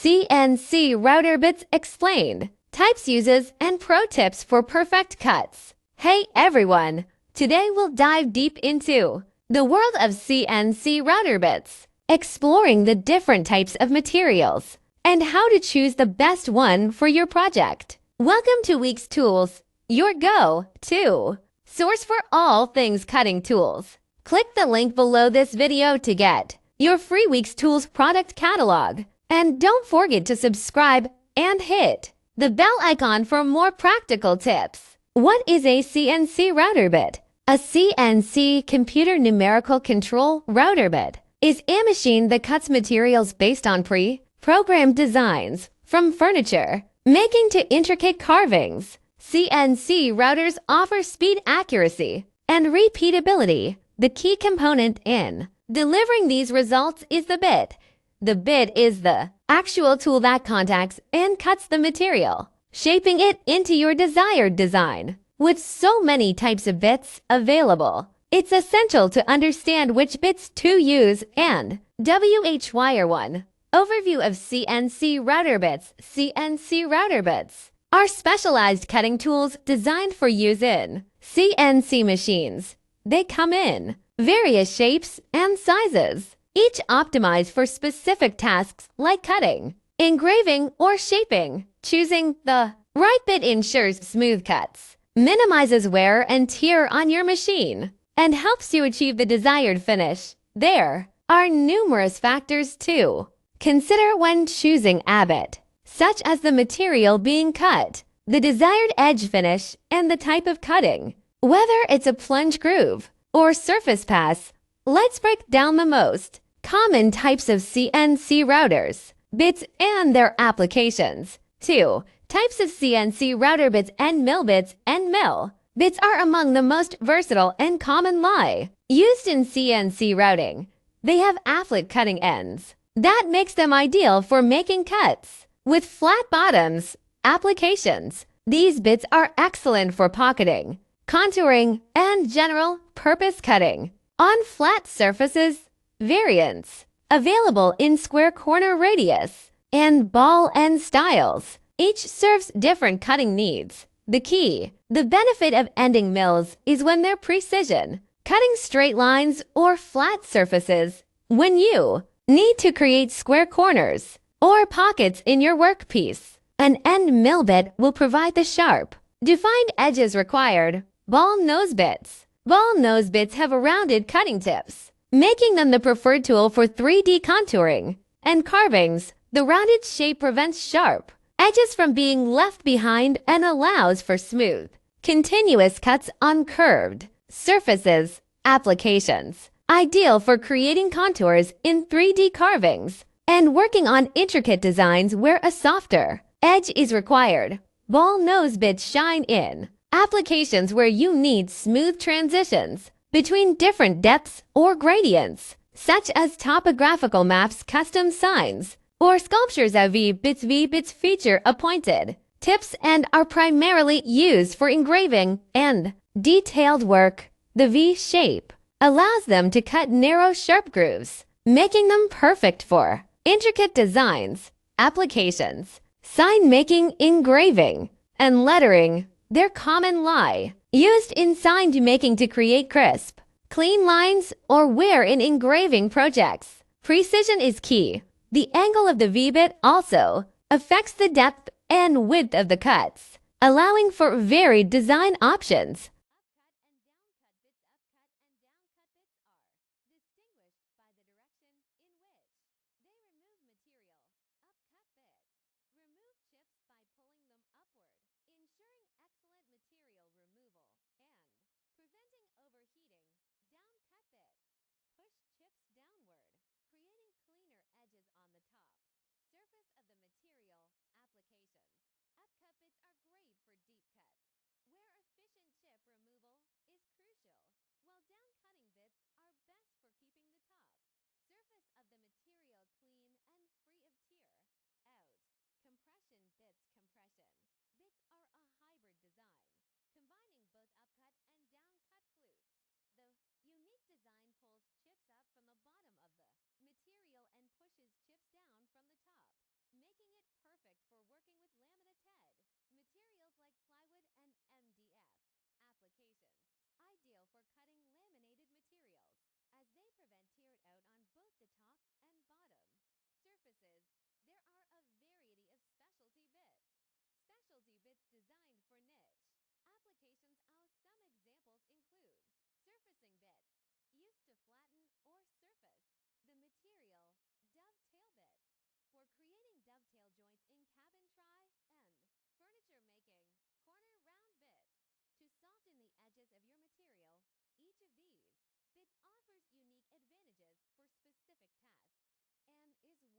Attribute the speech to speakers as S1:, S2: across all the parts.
S1: CNC router bits explained, types, uses, and pro tips for perfect cuts. Hey everyone! Today we'll dive deep into the world of CNC router bits, exploring the different types of materials and how to choose the best one for your project. Welcome to WEIX Tools, your go-to source for all things cutting tools. Click the link below this video to get your free WEIX Tools product catalog. And don't forget to subscribe and hit the bell icon for more practical tips. What is a CNC router bit? A CNC computer numerical control router bit is a machine that cuts materials based on pre-programmed designs, from furniture making to intricate carvings. CNC routers offer speed, accuracy, and repeatability. The key component in delivering these results is the bit. The bit is the actual tool that contacts and cuts the material, shaping it into your desired design. With so many types of bits available, it's essential to understand which bits to use and wire one. Overview of CNC router bits. CNC router bits are specialized cutting tools designed for use in CNC machines. They come in various shapes and sizes, each optimized for specific tasks like cutting, engraving, or shaping. Choosing the right bit ensures smooth cuts, minimizes wear and tear on your machine, and helps you achieve the desired finish. There are numerous factors to consider when choosing a bit, such as the material being cut, the desired edge finish, and the type of cutting, whether it's a plunge groove or surface pass. Let's break down the most common types of CNC routers, bits, and their applications. 2. Types of CNC router bits. End mill bits. End mill bits are among the most versatile and commonly used in CNC routing. They have afflet cutting ends that makes them ideal for making cuts with flat bottoms. Applications. These bits are excellent for pocketing, contouring, and general purpose cutting on flat surfaces. Variants available in square corner radius and ball end styles. Each serves different cutting needs. The benefit of ending mills is when they're precision, cutting straight lines or flat surfaces. When you need to create square corners or pockets in your workpiece, an end mill bit will provide the sharp, defined edges required. Ball nose bits. Ball nose bits have rounded cutting tips, making them the preferred tool for 3D contouring and carvings. The rounded shape prevents sharp edges from being left behind and allows for smooth, continuous cuts on curved surfaces. Applications. Ideal for creating contours in 3D carvings and working on intricate designs where a softer edge is required. Ball nose bits shine in applications where you need smooth transitions between different depths or gradients, such as topographical maps, custom signs, or sculptures. V-bits feature a pointed tips and are primarily used for engraving and detailed work. The V shape allows them to cut narrow, sharp grooves, making them perfect for intricate designs. Applications. Sign making, engraving, and lettering. They're commonly used in sign making to create crisp, clean lines or wear in engraving projects. Precision is key. The angle of the V-bit also affects the depth and width of the cuts, allowing for varied design options. applications, ideal for cutting laminated materials, as they prevent tear out on both the top and bottom surfaces. There are a variety of specialty bits. Specialty bits designed for niche applications. Some examples include surfacing bits, used to flatten or surface the material, dovetail bits, for creating dovetail joints in cabin try and furniture making, corner round bits, to soften the edges of your material. Each of these bits offers unique advantages for specific tasks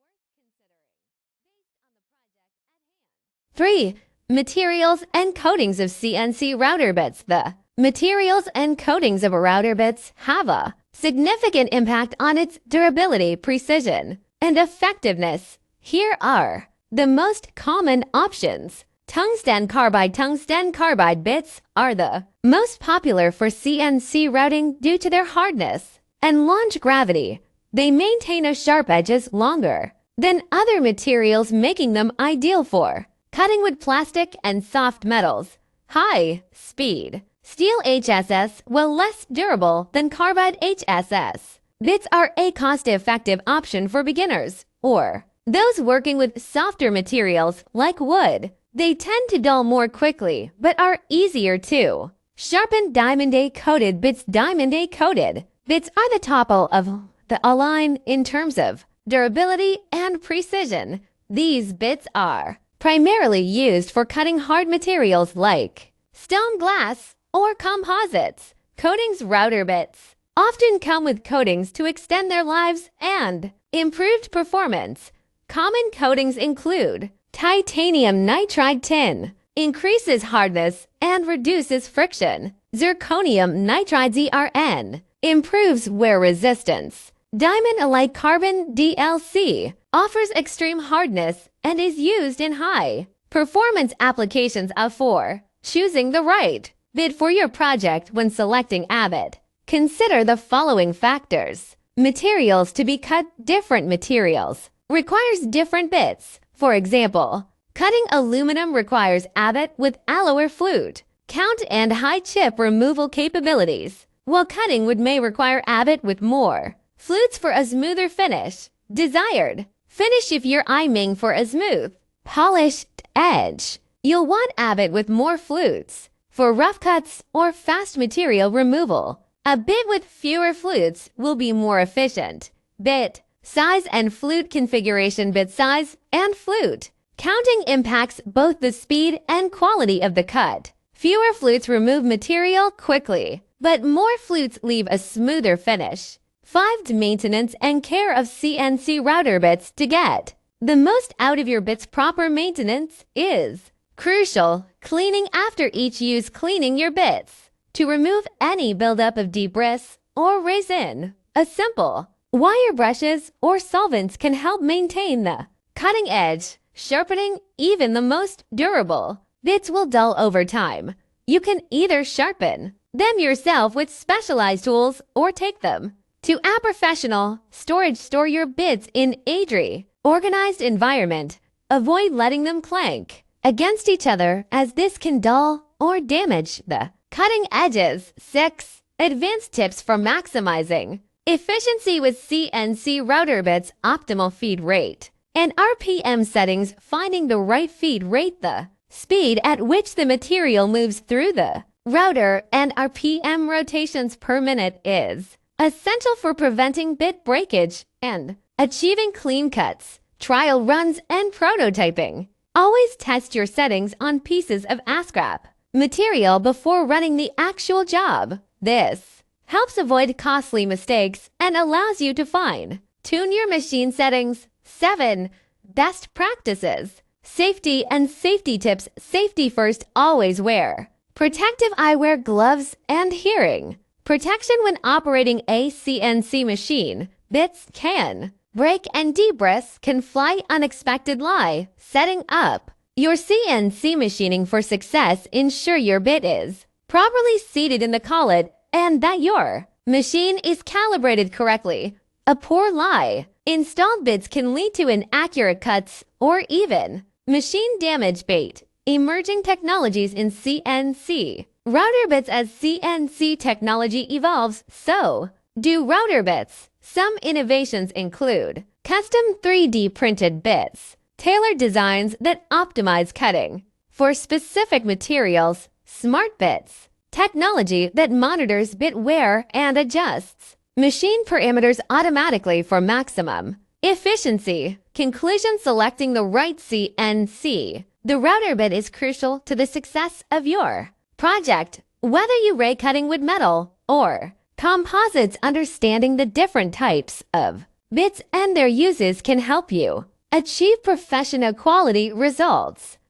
S1: and is worth considering based on the project at hand. 3. Materials and coatings of CNC router bits. The materials and coatings of router bits have a significant impact on its durability, precision, and effectiveness. Here are the most common options. Tungsten carbide. Tungsten carbide bits are the most popular for CNC routing due to their hardness and launch gravity. They maintain a sharp edges longer than other materials, making them ideal for cutting with plastic and soft metals. High speed steel HSS, while less durable than carbide HSS. Bits are a cost-effective option for beginners or those working with softer materials like wood. They tend to dull more quickly but are easier to sharpen. Diamond coated bits. Diamond coated bits are the top of the line in terms of durability and precision. These bits are primarily used for cutting hard materials like stone, glass, or composites. Coatings. Router bits often come with coatings to extend their lives and improved performance. Common coatings include titanium nitride. Tin increases hardness and reduces friction. Zirconium nitride ZRN improves wear resistance. Diamond alike carbon DLC offers extreme hardness and is used in high performance applications. For choosing the right bit for your project. When selecting a bit, consider the following factors. Materials to be cut. Different materials requires different bits. For example, cutting aluminum requires a bit with alloy flute count and high chip removal capabilities, while cutting wood may require a bit with more flutes for a smoother finish. Desired finish. If you're aiming for a smooth, polished edge, you'll want a bit with more flutes. For rough cuts or fast material removal, a bit with fewer flutes will be more efficient. Bit size and flute configuration. Bit size and flute counting impacts both the speed and quality of the cut. Fewer flutes remove material quickly, but more flutes leave a smoother finish. 5. Maintenance and care of CNC router bits. To get the most out of your bits, proper maintenance is crucial. Cleaning after each use. Cleaning your bits to remove any buildup of debris or resin. A simple wire brushes or solvents can help maintain the cutting edge. Sharpening. Even the most durable bits will dull over time. You can either sharpen them yourself with specialized tools or take them to a professional storage. Store your bits in a organized environment. Avoid letting them clank against each other, as this can dull or damage the cutting edges. 6. Advanced tips for maximizing efficiency with CNC router bits. Optimal feed rate and RPM settings. Finding the right feed rate, the speed at which the material moves through the router, and RPM rotations per minute is essential for preventing bit breakage and achieving clean cuts. Trial runs and prototyping. Always test your settings on pieces of scrap material before running the actual job. This helps avoid costly mistakes and allows you to fine-tune your machine settings. 7. Best practices. Safety and safety tips. Safety first. Always wear protective eyewear, gloves, and hearing protection when operating a CNC machine. Bits can break and debris can fly unexpectedly. Setting up your CNC machining for success. Ensure your bit is properly seated in the collet and that your machine is calibrated correctly. A poor installed bits can lead to inaccurate cuts or even machine damage. Emerging technologies in CNC router bits. As CNC technology evolves, so do router bits. Some innovations include custom 3D printed bits, tailored designs that optimize cutting for specific materials, smart bits, technology that monitors bit wear and adjusts machine parameters automatically for maximum efficiency. Conclusion: selecting the right CNC. The router bit is crucial to the success of your project. Whether you ray cutting with metal or composites, understanding the different types of bits and their uses can help you achieve professional quality results.